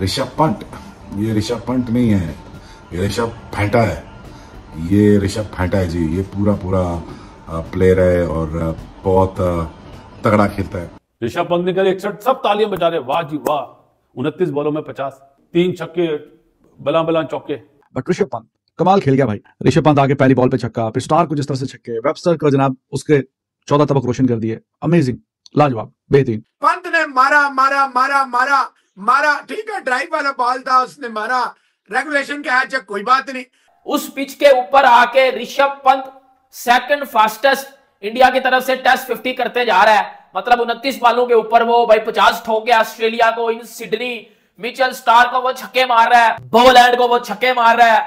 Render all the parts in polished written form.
ऋषभ पंत, ये ऋषभ पंत नहीं है, ये ऋषभ फैंटा है। ये ऋषभ फैंटा है जी। ये पूरा प्लेयर है और बहुत तगड़ा खेलता है। ऋषभ पंत ने कल 61, सब तालियां बजा रहे, वाह जी वाह। 29 बॉलों में 50, 3 छक्के, बला चौके। बट ऋषभ पंत कमाल खेल गया भाई। ऋषभ पंत आगे पहली बॉल पे छक्का, फिर स्टार को जिस तरह से छक्के, वेबस्टर को जनाब उसके 14 तबक रोशन कर दिए। अमेजिंग, लाजवाब, बेहतरीन। पंत ने मारा, ठीक है, ड्राइव वाला बॉल था, उसने मारा, रेगुलेशन का है, कोई बात नहीं। उस पिच के ऊपर आके Rishabh Pant second fastest India की तरफ से टेस्ट 50 करते जा रहा है। मतलब 29 बॉलों के ऊपर वो भाई 50 ठोक गया ऑस्ट्रेलिया को इन सिडनी। मिचेल स्टार को वो छक्के मार रहा है, बोलैंड को वो छक्के मार रहा है,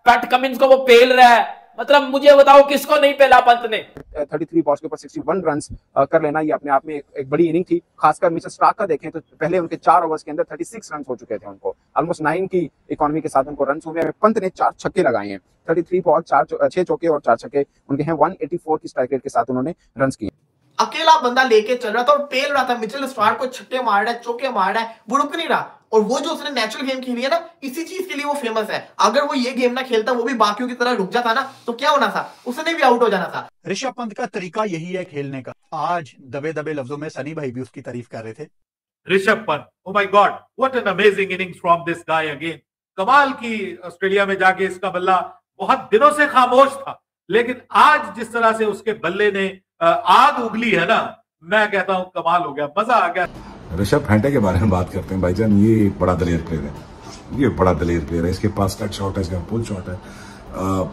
पैट कमिंस को वो पेल रहा है। मतलब मुझे बताओ किसको नहीं पेला पंत ने। 33 बॉल्स के ऊपर 61 रन्स कर लेना ये अपने आप में एक बड़ी इनिंग थी। खासकर मिचेल स्टार्क का देखें तो पहले उनके 4 ओवर्स के अंदर 36 रन हो चुके थे उनको। ऑलमोस्ट 9 की इकोनॉमी के साथ उनको रन हुए हैं। पंत ने 4 छक्के लगाए हैं। 33 बॉल, 6 चौके और 4 छक्के उनके हैं। 184 की स्ट्राइक रेट के साथ उन्होंने रन किए। अकेला बंदा लेके चल रहा था और पेल रहा था। मिचेल स्टार्क को छक्के मार रहा है, चौके मार रहा है, वो रुक नहीं रहा। और वो जो उसने नेचुरल गेम खेली है ना, इसी चीज के लिए वो फेमस है। अगर वो ये गेम ना खेलता, वो भी बाकियों की तरह रुक जाता ना, तो क्या होना था, उसने भी आउट हो जाना था। ऋषभ पंत का तरीका यही है खेलने का। आज दबे दबे लफ्जों में सनी भाई भी उसकी तारीफ कर रहे थे। Rishabh Pant, oh my God, what an amazing innings from this guy again. कमाल की ऑस्ट्रेलिया में जाके इसका बल्ला बहुत दिनों से खामोश था, लेकिन आज जिस तरह से उसके बल्ले ने आग उगली है ना, मैं कहता हूं कमाल हो गया, मजा आ गया। ऋषभ फैंटे के बारे में बात करते हैं भाईजान। ये एक बड़ा दलेर प्लेयर है, ये बड़ा दलेर प्लेयर है। इसके पास कट शॉट है, इसका पुल शॉट है,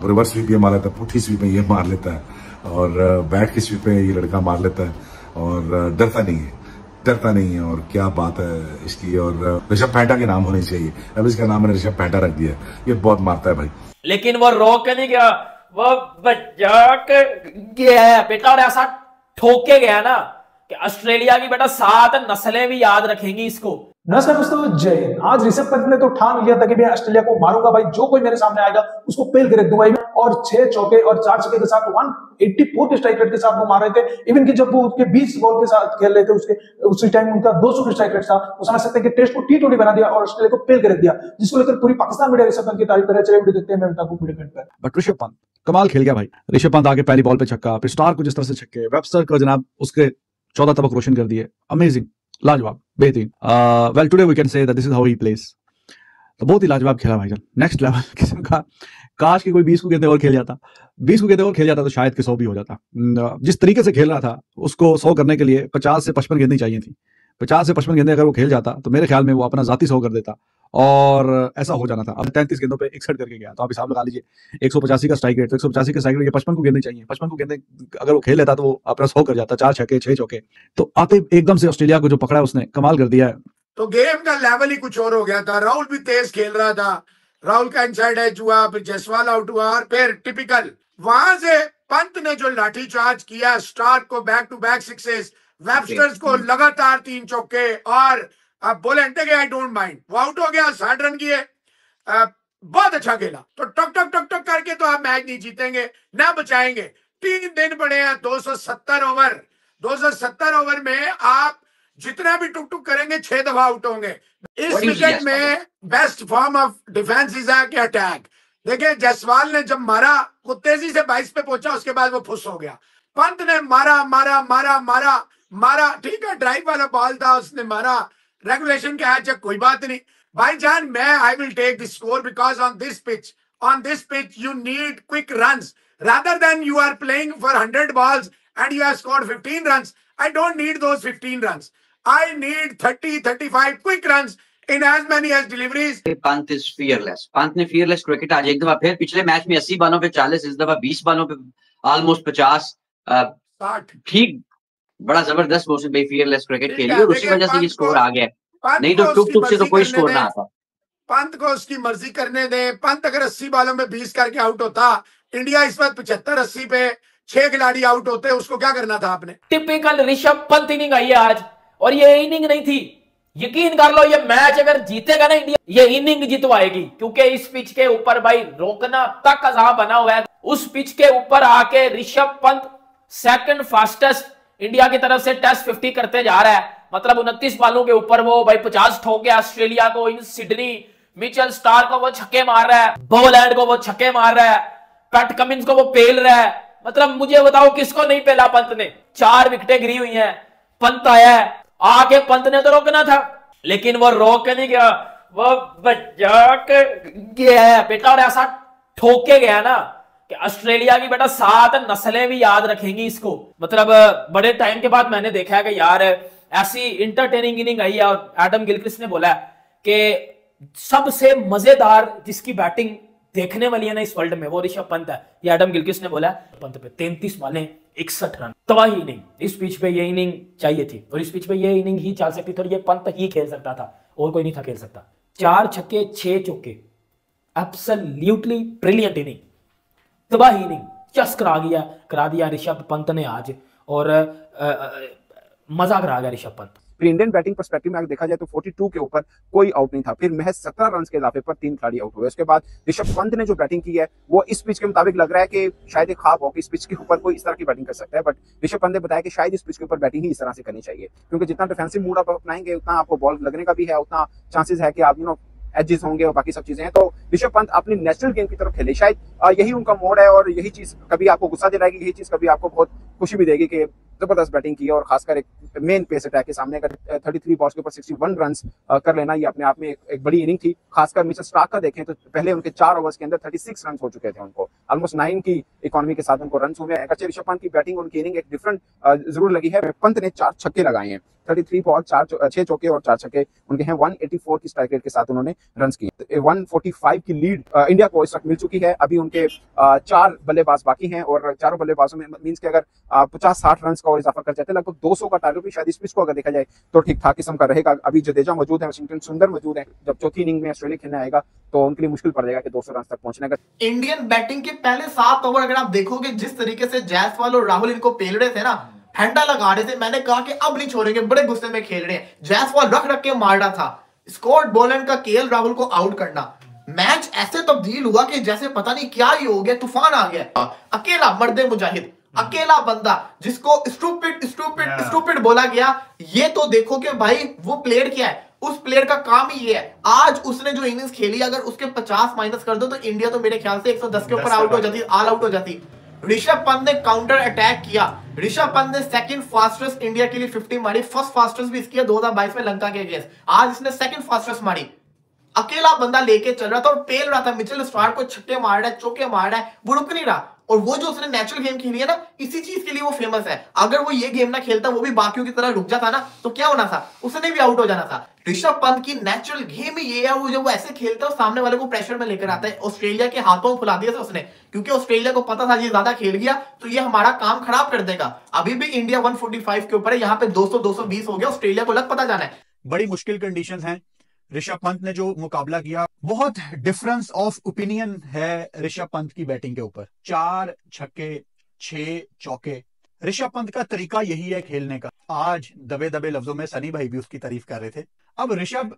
रिवर्स स्वीप ये मार लेता है, पुठी स्वीप में ये मार लेता है, और बैट की स्वीप में ये लड़का मार लेता है, और डरता नहीं है। और क्या बात है इसकी। और ऋषभ फैंटा के नाम होनी चाहिए। अब इसका नाम मैंने ऋषभ फैंटा रख दिया। ये बहुत मारता है भाई। लेकिन वो रोक नहीं गया, वो बचा के गया बेटा, और ऐसा ठोके गया ना कि ऑस्ट्रेलिया की बेटा 7 नस्लें भी याद रखेंगी इसको। नमस्कार दोस्तों, जय हिंद। आज ऋषभ पंत ने तो ठान लिया था कि मैं ऑस्ट्रेलिया को मारूंगा भाई, जो कोई मेरे सामने आएगा उसको पेल कर दूंगा। और 6 चौके और 4 छक्के के साथ 184 के स्ट्राइक रेट के साथ वो मार रहे थे। इवन कि जब वो उसके 20 बॉल के साथ खेल रहे थे, उसके उसी टाइम उनका 200 का स्ट्राइक रेट था। वो समझ सकते हैं कि टेस्ट को T20 बना दिया और ऑस्ट्रेलिया को पेल कर दिया, जिसको लेकर पूरी पाकिस्तान मीडिया ऋषभ पंत की तारीफ कर रहा है। चलिए वीडियो देखते हैं, मैं बताऊं वीडियो पर। बट ऋषभ पंत कमाल खेल गया भाई। ऋषभ पंत आगे पहली बॉल पे छक्का, फिर स्टार को जिस तरह से छक्के, वेबस्टर को जनाब उसके 14 तबक रोशन कर दिए। अमेजिंग, लाजवाब, बेहतरीन। Well today we can say that this is how he place. तो बहुत ही लाजवाब खेला भाईजान, नेक्स्ट लेवल किस्म का। काश कि कोई 20 को गेंदें और खेल जाता, 20 को गेंदें और खेल जाता तो शायद कि 100 भी हो जाता। जिस तरीके से खेल रहा था, उसको 100 करने के लिए 50 से 55 गेंदें चाहिए थी। 50 से 55 गेंदें अगर वो खेल जाता तो मेरे ख्याल में वो अपना जाती 100 कर देता, और ऐसा हो जाना था। अब 33 गेंदों पे 61 करके गया, तो आप हिसाब लगा लीजिए 185 का स्ट्राइक रेट। तो 185 का स्ट्राइक रेट, 55 को गेंदें चाहिए। 55 को गेंदें अगर वो खेल लेता तो वो अपना 100 कर जाता। 4 छक्के 6 चौके। तो आते एकदम से ऑस्ट्रेलिया को जो पकड़ा उसने कमाल कर दिया है। तो गेम का लेवल ही कुछ और हो गया था। राहुल भी तेज खेल रहा था, राहुल का इनसाइड एज हुआ, फिर जसवाल आउट हुआ, और फिर टिपिकल वहां से पंत ने जो लाठी चार्ज किया, स्टार्क को back to back sixes, Websters को लगातार 3 चौके, और बोलेंड के आई डोंट माइंड, वो आउट हो गया, 60 रन किए। बहुत अच्छा खेला। तो टक टक टक टक करके तो आप मैच नहीं जीतेंगे, ना बचाएंगे। 3 दिन पड़े हैं, 270 ओवर। 270 ओवर में आप जितना भी टुक टुक करेंगे 6 दफा आउट होंगे। इस विकेट में best form of defence is कि अटैक। देखिए जसवाल ने जब मारा, वो तेजी से 22 पे पहुंचा, उसके बाद वो फुस हो गया। पंत ने मारा, ठीक है, ड्राइव वाला बॉल था, उसने मारा, रेगुलेशन का है, कोई बात नहीं भाईजान। मैं I will take the score because on this pitch you need quick runs rather than you are playing for 100 balls and you have scored 15 runs. I don't need those 15 runs. I need 30, 35 quick runs in as many as deliveries. Pant is fearless. Pant ने fearless cricket आज एक दफा फिर, पिछले match में 80 बालों पे 40, इस दफा 20 बालों पे ऑलमोस्ट 50, 60। ठीक, बड़ा जबरदस्त मौसम पे fearless क्रिकेट खेली, और उसी वजह से ये स्कोर आ गया। नहीं तो टुक टुक से तो कोई स्कोर ना आता। पंत को उसकी मर्जी करने दे। पंत अगर 80 बालों में 20 करके आउट होता, इंडिया इस वक्त 75-80 पे 6 खिलाड़ी आउट होते, उसको क्या करना था आपने। टिपिकल ऋषभ पंत इनिंग आई है आज, और ये इनिंग नहीं थी। यकीन कर लो, ये मैच अगर जीतेगा ना इंडिया, ये इनिंग जितवाएगी, क्योंकि इस पिच के ऊपर भाई रोकना तक अजाब बना हुआ है। उस पिच के ऊपर आके Rishabh Pant second fastest India की तरफ से टेस्ट 50 करते जा रहा है। मतलब 29 बालों के ऊपर वो भाई 50 ठोक गया ऑस्ट्रेलिया को इन सिडनी। मिचेल स्टार्क को वो छक्के मार रहा है, बोलैंड को वो छक्के मार रहा है, पैट कमिंस को वो पेल रहा है। मतलब मुझे बताओ किसको नहीं पेला पंत ने। 4 विकेटें गिरी हुई हैं, पंत आया है, आके पंत ने तो रोकना था लेकिन वो रोक नहीं गया, वो बचा के गया बेटा। और ऐसा ठोके गया ना कि ऑस्ट्रेलिया की बेटा 7 नस्लें भी याद रखेंगी इसको। मतलब बड़े टाइम के बाद मैंने देखा है कि यार ऐसी इंटरटेनिंग इनिंग आई है। और एडम गिलक्रिस्ट ने बोला कि सबसे मजेदार जिसकी बैटिंग देखने वाली है ना इस वर्ल्ड में वो ऋषभ पंत है। ये एडम गिलक्रिस्ट ने बोला है। पंत पे 33 बालें 61 रन, तबाही इनिंग। इस पिच पे ये इनिंग चाहिए थी और इस पिच पे ये इनिंग ही चल सकती थी और ये पंत ही खेल सकता था और कोई नहीं था खेल सकता। 4 छक्के 6 चौके, एब्सोल्युटली ब्रिलियंट इनिंग, तबाही इनिंग चस करा दिया ऋषभ पंत ने आज। और मजा करा गया ऋषभ पंत। फिर इंडियन बैटिंग पर्सपेक्टिव में अगर देखा जाए तो 42 के ऊपर कोई आउट नहीं था। फिर महज 17 रन के इजाफे पर 3 खिलाड़ी आउट हुए। उसके बाद ऋषभ पंत ने जो बैटिंग की है वो इस पिच के मुताबिक लग रहा है कि शायद एक ख्वाब हो कि इस पिच के ऊपर कोई इस तरह की बैटिंग कर सकता है। बट ऋषभ पंत ने बताया कि शायद इस पिच के ऊपर बैटिंग ही इस तरह से करनी चाहिए, क्योंकि जितना डिफेंसिव मूड आप अपनाएंगे उतना आपको बॉल लगने का भी है, उतना चांसेस है कि आप एजेस होंगे और बाकी सब चीजें हैं। तो ऋषभ पंत अपनी नेचुरल गेम की तरफ खेले, शायद यही उनका मोड है। और यही चीज कभी आपको गुस्सा दिलाएगी, यही चीज कभी आपको बहुत खुशी भी देगी कि जबरदस्त बैटिंग की है। और खासकर एक मेन पेस अटैक के सामने अगर 33 बॉल्स के ऊपर 61 रन कर लेना, ये अपने आप में एक बड़ी इनिंग थी। खासकर मिचेल स्टार्क का देखें तो पहले उनके 4 ओवर्स के अंदर 36 रन हो चुके थे उनको, ऑलमोस्ट 9 की इकोनॉमी के साथ उनको रन हुए हैं। अच्छा, ऋषभ पंत की बैटिंग उनकी इनिंग एक डिफरेंट जरूर लगी है। पंत ने 4 छक्के लगाए हैं, 33 बॉल 6 चौके और 4 छक्के उनके हैं। 184 की स्ट्राइक रेट के साथ उन्होंने रन किए। 145 की लीड इंडिया को इस वक्त मिल चुकी है। अभी उनके 4 बल्लेबाज बाकी हैं और चारों बल्लेबाजों में मींस के अगर 50-60 रन का और इजाफा कर जाते हैं, लगभग 200 का टारगेट भी शायद इस पिच को अगर देखा जाए तो ठीक ठाक किस्म का रहेगा। अभी जडेजा मौजूद है, वाशिंगटन सुंदर मौजूद है। जब चौथी इनिंग में ऑस्ट्रेलिया खेलने आएगा तो उनके लिए मुश्किल पड़ जाएगा कि 200 रन तक पहुंचने का। इंडियन बैटिंग के पहले 7 ओवर अगर आप देखोगे जिस तरीके से जायसवाल और राहुल इनको पेल रहे थे ना, ठंडा लगा रहे थे, मैंने कहा कि अब नहीं छोड़ेंगे, बड़े गुस्से में खेल रहे हैं। जायसवाल रख के मार रहा था। स्कॉट बोलैंड का केएल राहुल को आउट करना, मैच ऐसे तब्दील हुआ कि जैसे पता नहीं क्या ही हो गया, तूफान आ गया। अकेला मर्दे मुजाहिद, अकेला बंदा जिसको स्टूपिड बोला गया। ये तो देखो कि भाई वो प्लेयर क्या है, उस प्लेयर का काम ही ये है। आज उसने जो इनिंग्स खेली अगर उसके 50 माइनस कर दो तो इंडिया तो मेरे ख्याल से 110 के ऊपर आउट हो जाती, ऑल आउट हो जाती। ऋषभ पंत ने काउंटर अटैक किया। ऋषभ पंत ने सेकंड फास्टेस्ट इंडिया के लिए 50 मारी, फर्स्ट फास्टेस्ट भी इसकी 2022 में लंका के अगेंस्ट। आज इसने सेकंड फास्टेस्ट मारी। अकेला बंदा लेके चल रहा था और पेल रहा था। मिचेल स्टार्क को छक्के मार रहा है, चौके मार रहा है, वो रुक नहीं रहा। और वो जो उसने नेचुरल गेम खेली है ना, इसी चीज के लिए वो फेमस है। अगर वो ये गेम ना खेलता, वो भी बाकियों की तरह रुक जाता ना, तो क्या होना था, उसने भी आउट हो जाना था। ऋषभ पंत की नेचुरल गेम ही ये है, वो जब वो ऐसे खेलता है सामने वाले को प्रेशर में लेकर आता है। ऑस्ट्रेलिया के हाथों फुला दिया था उसने, क्योंकि ऑस्ट्रेलिया को पता था ये ज्यादा खेल गया तो ये हमारा काम खराब कर देगा। अभी भी इंडिया 145 के ऊपर है, यहाँ पे 200-220 हो गया। ऑस्ट्रेलिया को लग पता जाना है। बड़ी मुश्किल कंडीशंस हैं। ऋषभ पंत ने जो मुकाबला किया, बहुत डिफरेंस ऑफ ओपिनियन है ऋषभ पंत की बैटिंग के ऊपर। 4 छक्के 6 चौके, ऋषभ पंत का तरीका यही है खेलने का। आज दबे दबे लफ्जों में सनी भाई भी उसकी तारीफ कर रहे थे। अब ऋषभ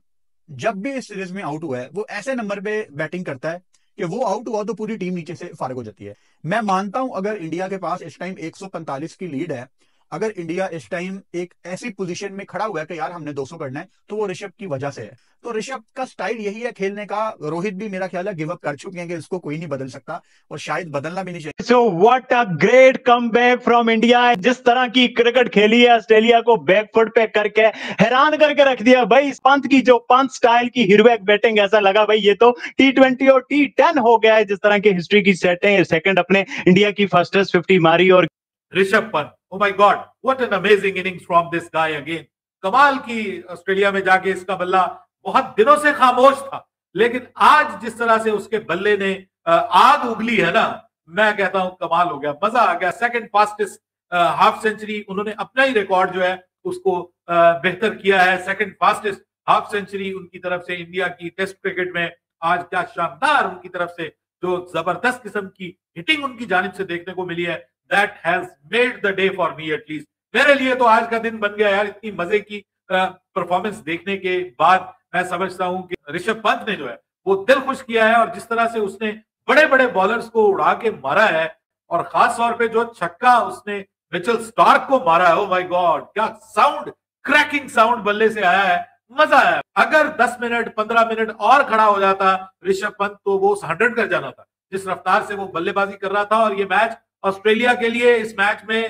जब भी इस सीरीज में आउट हुआ है वो ऐसे नंबर पे बैटिंग करता है कि वो आउट हुआ तो पूरी टीम नीचे से फारिग हो जाती है। मैं मानता हूं अगर इंडिया के पास इस टाइम 145 की लीड है, अगर इंडिया इस टाइम एक ऐसी पोजीशन में खड़ा हुआ है कि यार हमने 200 करना है, तो वो ऋषभ की वजह से है। तो ऋषभ का स्टाइल यही है खेलने का। रोहित भी मेरा ख्याल है गिव अप कर चुके हैं कि इसको कोई नहीं बदल सकता और शायद बदलना भी नहीं चाहिए। So what a great comeback from India. जिस तरह की क्रिकेट खेली है, ऑस्ट्रेलिया को बैकफुट पे करके हैरान करके रख दिया भाई। पंत की जो पंत स्टाइल की हीरोइक बैटिंग, ऐसा लगा भाई ये तो T20 और T10 हो गया है। जिस तरह की हिस्ट्री की सेकंड अपने इंडिया की फर्स्टेस्ट 50 मारी। और Rishabh Pant, oh my God, what an amazing innings from this guy again. कमाल की ऑस्ट्रेलिया में जाके इसका बल्ला बहुत दिनों से खामोश था, लेकिन आज जिस तरह से उसके बल्ले ने आग उगली है ना, मैं कहता हूं कमाल हो गया, मजा आ गया। सेकंड फास्टेस्ट हाफ सेंचुरी, उन्होंने अपना ही रिकॉर्ड जो है उसको बेहतर किया है। सेकंड फास्टेस्ट हाफ सेंचुरी उनकी तरफ से इंडिया की टेस्ट क्रिकेट में। आज क्या शानदार उनकी तरफ से जो जबरदस्त किस्म की हिटिंग उनकी जानिब से देखने को मिली है। That has made the day for me at least. मेरे लिए तो आज का दिन बन गया यार। इतनी मजे की परफॉर्मेंस देखने के बाद मैं समझता हूं कि ऋषभ पंत ने जो है वो दिल खुश किया है, और जिस तरह से उसने बड़े बड़े बॉलर्स को उड़ा के मारा है, और खास तौर पे जो छक्का उसने मिचेल स्टार्क को मारा है, ओ माय गॉड, क्या साउंड क्रैकिंग साउंड बल्ले से आया है, मजा आया। अगर 10 मिनट 15 मिनट और खड़ा हो जाता ऋषभ पंत तो वो 100 कर जाना था, जिस रफ्तार से वो बल्लेबाजी कर रहा था। और ये मैच ऑस्ट्रेलिया के लिए, इस मैच में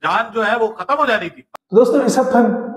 जान जो है वो खत्म हो जानी थी। तो दोस्तों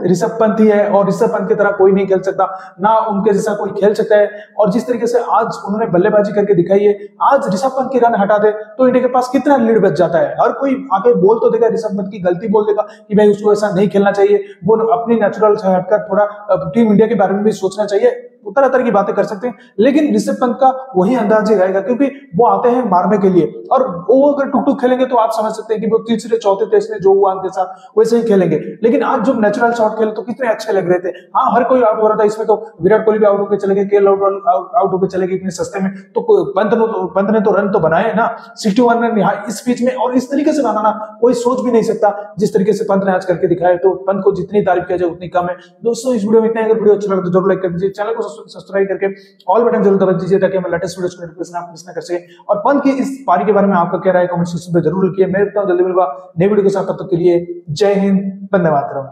ऋषभ पंत ही है और ऋषभ पंत की तरह कोई नहीं खेल सकता, ना उनके जैसा कोई खेल सकता है। और जिस तरीके से आज उन्होंने बल्लेबाजी करके दिखाई है, आज ऋषभ पंत की रन हटा दे तो इंडिया के पास कितना लीड बच जाता है। हर कोई आगे बोल तो देगा, ऋषभ पंत की गलती बोल देगा कि भाई उसको ऐसा नहीं खेलना चाहिए, वो अपनी नेचुरल से हटकर थोड़ा टीम इंडिया के बारे में भी सोचना चाहिए, तरह तरह की बातें कर सकते हैं। लेकिन ऋषभ पंत का वही अंदाज ही रहेगा, क्योंकि वो आते हैं मारने के लिए। और वो अगर टुक टुक खेलेंगे तो आप समझ सकते हैं कि वो तीसरे चौथे टेस्ट में जो हुआ उनके साथ वैसे ही खेलेंगे। लेकिन आज जो नेचुरल शॉट खेले तो कितने अच्छे लग रहे थे। हाँ, हर कोई आउट हो रहा था इसमें, तो विराट कोहली भी आउट होकर चले गए, केएल आउट होकर चले गए इतने सस्ते में, तो पंत ने तो रन तो बनाए ना, 61 रन इस पिच में। और इस तरीके से बनाना कोई सोच भी नहीं सकता जिस तरीके से पंत ने आज करके दिखाया। तो पंत को जितनी तारीफ किया जाए उतनी कम है। दोस्तों इस वीडियो में इतना। अगर वीडियो अच्छा लगा तो जरूर लाइक कर दीजिए, चैनल को सब्सक्राइब करके ऑल बटन जरूर दबा दीजिए ताकि हमें लेटेस्ट वीडियोस की नोटिफिकेशन आप मिस ना कर सके। और पंत की इस पारी के बारे में आपका क्या राय है कमेंट सेक्शन में जरूर लिखिए। मैं जल्दी मिलूंगा नए वीडियो के साथ, तब तक के लिए जय हिंद, वंदे मातरम।